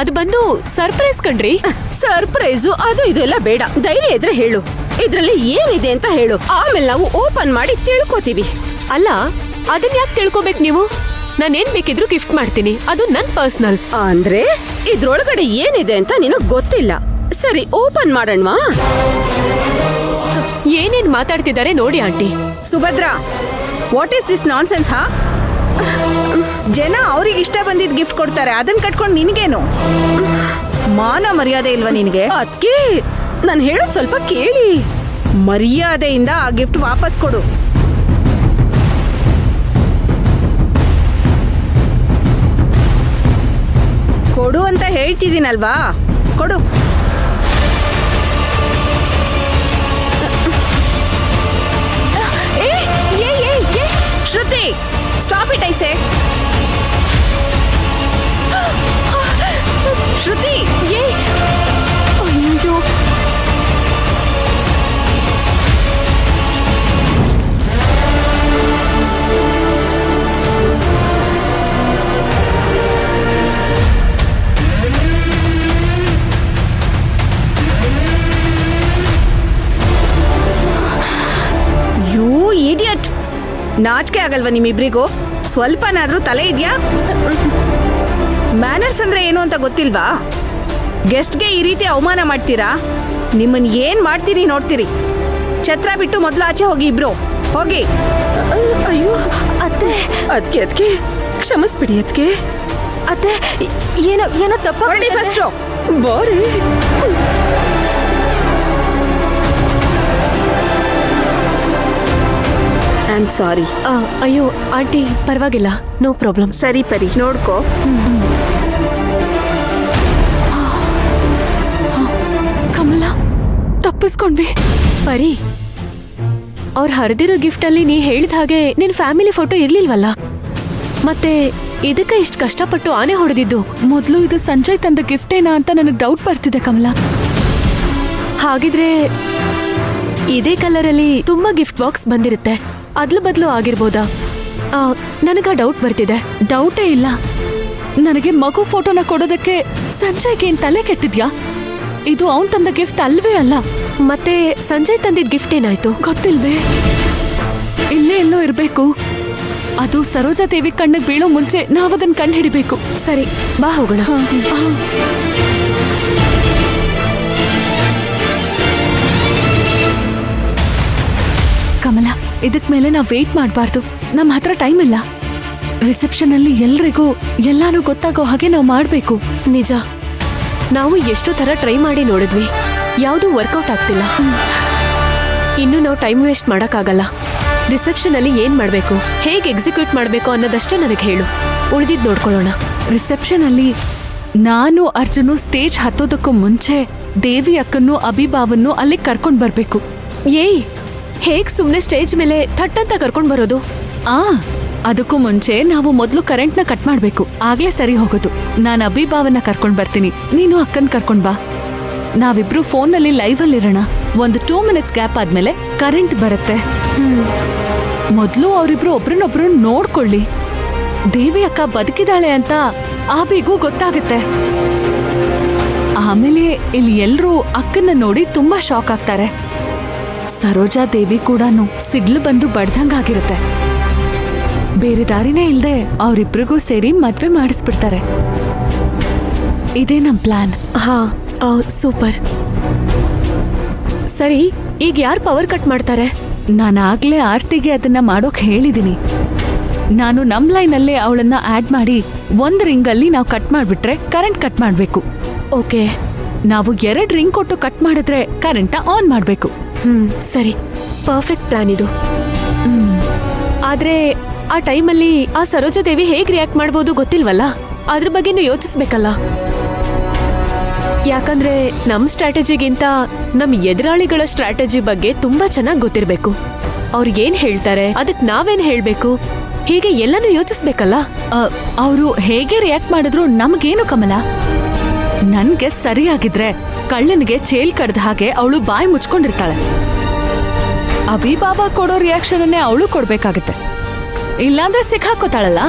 ಅದು ಬಂದು ಸರ್ಪ್ರೈಸ್ ಕಣ್ರಿ. ಸರ್ಪ್ರೈಸು ಅದು ಇದೆಲ್ಲ ಬೇಡ, ಧೈರ್ಯ ಇದ್ರೆ ಹೇಳು, ಇದ್ರಲ್ಲಿ ಏನಿದೆ ಅಂತ ಹೇಳು, ಆಮೇಲೆ ನಾವು ಓಪನ್ ಮಾಡಿ ತಿಳ್ಕೊತೀವಿ. ಅಲ್ಲ, ಅದನ್ನ ಯಾಕೆ ತಿಳ್ಕೊಬೇಕು ನೀವು? ನಾನೇನ್ ಬೇಕಿದ್ರು ಗಿಫ್ಟ್ ಮಾಡ್ತೀನಿ, ಅದು ನನ್ ಪರ್ಸನಲ್. ಅಂದ್ರೆ ಇದ್ರೊಳಗಡೆ ಏನಿದೆ ಅಂತ ನಿನಗ್ ಗೊತ್ತಿಲ್ಲ. ಸರಿ, ಓಪನ್ ಮಾಡೋಣವಾ? ಏನೇನ್ ಮಾತಾಡ್ತಿದ್ದಾರೆ ನೋಡಿ aunty. Subhadra, what is this nonsense? ಜನ ಅವ್ರಿಗೆ ಇಷ್ಟ ಬಂದಿದ್ ಗಿಫ್ಟ್ ಕೊಡ್ತಾರೆ, ಅದನ್ನ ಕಟ್ಕೊಂಡು ನಿನ್ಗೇನು ಮಾನ ಮರ್ಯಾದೆ ಇಲ್ವಾ ನಿನ್ಗೆ? ಅದ್ಕೆ ನಾನು ಹೇಳೋದ್ ಸ್ವಲ್ಪ ಕೇಳಿ. ಮರ್ಯಾದೆಯಿಂದ ಆ ಗಿಫ್ಟ್ ವಾಪಸ್ ಕೊಡು. ಕೊಡು ಅಂತ ಹೇಳ್ತಿದ್ದೀನಲ್ವಾ, ಕೊಡು. ಶ್ರುತಿ, ಸ್ಟಾಪ್ ಇಟ್ ಐ ಸೇ. ಶ್ರುತಿ, ಅಯ್ಯೋ, ಯು ಇಡಿಯಟ್. ನಾಚಿಕೆ ಆಗಲ್ವಾ ನಿಮ್ಮಿಬ್ರಿಗೂ? ಸ್ವಲ್ಪನಾದ್ರೂ ತಲೆ ಇದೆಯಾ? ಮ್ಯಾನರ್ಸ್ ಅಂದ್ರೆ ಏನು ಅಂತ ಗೊತ್ತಿಲ್ವಾ? ಗೆಸ್ಟ್ಗೆ ಈ ರೀತಿ ಅವಮಾನ ಮಾಡ್ತೀರಾ? ನಿಮ್ಮನ್ ಏನ್ ಮಾಡ್ತೀರಿ ನೋಡ್ತೀರಿ. ಛತ್ರ ಬಿಟ್ಟು ಮೊದಲು ಆಚೆ ಹೋಗಿ, ಇಬ್ರು ಹೋಗಿ. ಅಯ್ಯೋ ಅತ್ತೆ, ಅದಕ್ಕೆ ಕ್ಷಮಿಸ್ಬಿಡಿ ಅದಕ್ಕೆ. ಅತ್ತೆ, ಏನೋ ತಪ್ಪ. ಫಸ್ಟ್ ಬಾರಿ. I am sorry. ಅಯ್ಯೋ ಆಂಟಿ, ಪರವಾಗಿಲ್ಲ, ನೋ ಪ್ರಾಬ್ಲಮ್. ಸರಿ ಪರಿ, ನೋಡ್ಕೋ. ಕಮಲ, ತಪ್ಪಿಸ್ಕೊಂಡ್ವಿ. ಪರಿ, ಅವ್ರು ಹರಿದಿರೋ ಗಿಫ್ಟ್ ಅಲ್ಲಿ ನೀ ಹೇಳಿದ ಹಾಗೆ ನಿನ್ ಫ್ಯಾಮಿಲಿ ಫೋಟೋ ಇರ್ಲಿಲ್ವಲ್ಲ, ಮತ್ತೆ ಇದಕ್ಕೆ ಇಷ್ಟು ಕಷ್ಟಪಟ್ಟು ಆನೆ ಹೊಡೆದಿದ್ದು. ಮೊದಲು ಇದು ಸಂಜಯ್ ತಂದ ಗಿಫ್ಟ್ ಏನಾ ಅಂತ ನನಗೆ ಡೌಟ್ ಬರ್ತಿದೆ ಕಮಲ. ಹಾಗಿದ್ರೆ ಇದೇ ಕಲರಲ್ಲಿ ತುಂಬಾ ಗಿಫ್ಟ್ ಬಾಕ್ಸ್ ಬಂದಿರುತ್ತೆ, ಅದ್ಲು ಬದ್ಲು ಆಗಿರ್ಬೋದಾ? ನನಗ ಡೌಟ್ ಬರ್ತಿದೆ. ಡೌಟೇ ಇಲ್ಲ. ನನಗೆ ಮಗು ಫೋಟೋನ ಕೊಡೋದಕ್ಕೆ ಸಂಜಯ್ಗೆ ಏನ್ ತಲೆ ಕೆಟ್ಟಿದ್ಯಾ? ಇದು ಅವನ್ ತಂದ ಗಿಫ್ಟ್ ಅಲ್ವೇ ಅಲ್ಲ. ಮತ್ತೆ ಸಂಜಯ್ ತಂದಿದ್ ಗಿಫ್ಟ್ ಏನಾಯ್ತು? ಗೊತ್ತಿಲ್ವೇ? ಇಲ್ಲೇ ಎಲ್ಲೋ ಇರ್ಬೇಕು. ಅದು ಸರೋಜಾ ದೇವಿ ಕಣ್ಣಿಗೆ ಬೀಳೋ ಮುಂಚೆ ನಾವದನ್ನ ಕಂಡು ಹಿಡಿಬೇಕು. ಸರಿ, ಬಾ ಹೋಗೋಣ. ಕಮಲ, ಇದಕ್ ಮೇಲೆ ನಾವ್ ವೇಟ್ ಮಾಡಬಾರ್ದು. ನಮ್ಮ ಹತ್ರ ಟೈಮ್ ಇಲ್ಲ. ರಿಸೆಪ್ಷನ್ ಅಲ್ಲಿ ಎಲ್ರಿಗೂ ಎಲ್ಲಾನು ಗೊತ್ತಾಗೋ ಹಾಗೆ ನಾವು ಮಾಡ್ಬೇಕು. ನಿಜ, ನಾವು ಎಷ್ಟು ತರ ಟ್ರೈ ಮಾಡಿ ನೋಡಿದ್ವಿ, ಯಾವುದು ವರ್ಕೌಟ್ ಆಗ್ತಿಲ್ಲ. ಇನ್ನು ನಾವು ಟೈಮ್ ವೇಸ್ಟ್ ಮಾಡಕ್ಕಾಗಲ್ಲ. ರಿಸೆಪ್ಷನ್ ಅಲ್ಲಿ ಏನ್ ಮಾಡ್ಬೇಕು, ಹೇಗೆ ಎಕ್ಸಿಕ್ಯೂಟ್ ಮಾಡ್ಬೇಕು ಅನ್ನೋದಷ್ಟೇ ನನಗೆ ಹೇಳು, ಉಳಿದಿದ್ ನೋಡ್ಕೊಳ್ಳೋಣ. ರಿಸೆಪ್ಷನ್ ಅಲ್ಲಿ ನಾನು ಅರ್ಜುನು ಸ್ಟೇಜ್ ಹತ್ತೋದಕ್ಕೂ ಮುಂಚೆ ದೇವಿ ಅಕ್ಕನ್ನು ಅಭಿಭಾವನ್ನು ಅಲ್ಲಿ ಕರ್ಕೊಂಡ್ ಬರ್ಬೇಕು. ಏಯ್, ಹೇಗ್ ಸುಮ್ನೆ ಸ್ಟೇಜ್ ಮೇಲೆ ಥಟ್ಟಂತ ಕರ್ಕೊಂಡ್ ಬರೋದು? ಅದಕ್ಕೂ ಮುಂಚೆ ನಾವು ಮೊದಲು ಕರೆಂಟ್ನ ಕಟ್ ಮಾಡ್ಬೇಕು, ಆಗ್ಲೇ ಸರಿ ಹೋಗೋದು. ನಾನು ಅಭಿಭಾವನ ಕರ್ಕೊಂಡ್ ಬರ್ತೀನಿ, ನೀನು ಅಕ್ಕನ್ ಕರ್ಕೊಂಡ್ ಬಾ. ನಾವಿಬ್ರು ಫೋನ್ನಲ್ಲಿ ಲೈವ್ ಅಲ್ಲಿ ಇರೋಣ. ಒಂದು 2 minutes ಗ್ಯಾಪ್ ಆದ್ಮೇಲೆ ಕರೆಂಟ್ ಬರುತ್ತೆ. ಮೊದಲು ಅವರಿಬ್ರು ಒಬ್ರನ್ನೊಬ್ರು ನೋಡ್ಕೊಳ್ಳಿ. ದೇವಿ ಅಕ್ಕ ಬದುಕಿದಾಳೆ ಅಂತ ಆಬಿಗೂ ಗೊತ್ತಾಗುತ್ತೆ. ಆಮೇಲೆ ಇಲ್ಲಿ ಎಲ್ರೂ ಅಕ್ಕನ್ನ ನೋಡಿ ತುಂಬಾ ಶಾಕ್ ಆಗ್ತಾರೆ. ಸರೋಜಾ ದೇವಿ ಕೂಡ ಸಿಡ್ಲು ಬಂದು ಬಡ್ದಂಗಾಗಿರುತ್ತೆ. ಬೇರೆ ದಾರಿನೇ ಇಲ್ದೆ ಅವರಿಬ್ರಿಗೂ ಸೇರಿ ಮದ್ವೆ ಮಾಡಿಸ್ಬಿಡ್ತಾರೆ. ಇದೇ ನಮ್ ಪ್ಲಾನ್. ಹಾ, ಸೂಪರ್. ಸರಿ, ಈಗ ಯಾರು ಪವರ್ ಕಟ್ ಮಾಡ್ತಾರೆ? ನಾನಾಗ್ಲೇ ಆರ್ತಿಗೆ ಅದನ್ನ ಮಾಡೋಕ್ ಹೇಳಿದೀನಿ. ನಾನು ನಮ್ ಲೈನಲ್ಲೇ ಅವಳನ್ನ ಆಡ್ ಮಾಡಿ 1 ರಿಂಗಲ್ಲಿ ನಾವು ಕಟ್ ಮಾಡ್ಬಿಟ್ರೆ ಕರೆಂಟ್ ಕಟ್ ಮಾಡ್ಬೇಕು. ಓಕೆ. ನಾವು 2 ರಿಂಗ್ ಕೊಟ್ಟು ಕಟ್ ಮಾಡಿದ್ರೆ ಕರೆಂಟ್ನ ಆನ್ ಮಾಡ್ಬೇಕು. ಸರಿ, ಪರ್ಫೆಕ್ಟ್ ಪ್ಲಾನ್ ಇದು. ಆದ್ರೆ ಆ ಟೈಮಲ್ಲಿ ಆ ಸರೋಜಾ ದೇವಿ ಹೇಗ್ ರಿಯಾಕ್ಟ್ ಮಾಡ್ಬೋದು ಗೊತ್ತಿಲ್ವಲ್ಲ, ಅದ್ರ ಬಗ್ಗೆನೂ ಯೋಚಿಸ್ಬೇಕಲ್ಲ. ಯಾಕಂದ್ರೆ ನಮ್ ಸ್ಟ್ರಾಟಜಿಗಿಂತ ನಮ್ ಎದುರಾಳಿಗಳ ಸ್ಟ್ರಾಟಜಿ ಬಗ್ಗೆ ತುಂಬಾ ಚೆನ್ನಾಗಿ ಗೊತ್ತಿರ್ಬೇಕು. ಅವ್ರಿಗೇನ್ ಹೇಳ್ತಾರೆ, ಅದಕ್ ನಾವೇನ್ ಹೇಳ್ಬೇಕು, ಹೀಗೆ ಎಲ್ಲನೂ ಯೋಚಿಸ್ಬೇಕಲ್ಲ. ಅವರು ಹೇಗೆ ರಿಯಾಕ್ಟ್ ಮಾಡಿದ್ರು ನಮಗೇನು ಕಮಲ. ನನ್ಗೆ ಸರಿಯಾಗಿದ್ರೆ ಕಳ್ಳನಿಗೆ ಚೇಲ್ ಕಡ್ದ ಹಾಗೆ ಅವಳು ಬಾಯಿ ಮುಚ್ಕೊಂಡಿರ್ತಾಳೆ. ಅಭಿಭಾವ ಕೊಡೋ ರಿಯಾಕ್ಷನ್ ಅನ್ನೇ ಅವಳು ಕೊಡ್ಬೇಕಾಗತ್ತೆ, ಇಲ್ಲಾಂದ್ರೆ ಸಿಕ್ಕಾಕೋತಾಳಲ್ಲ.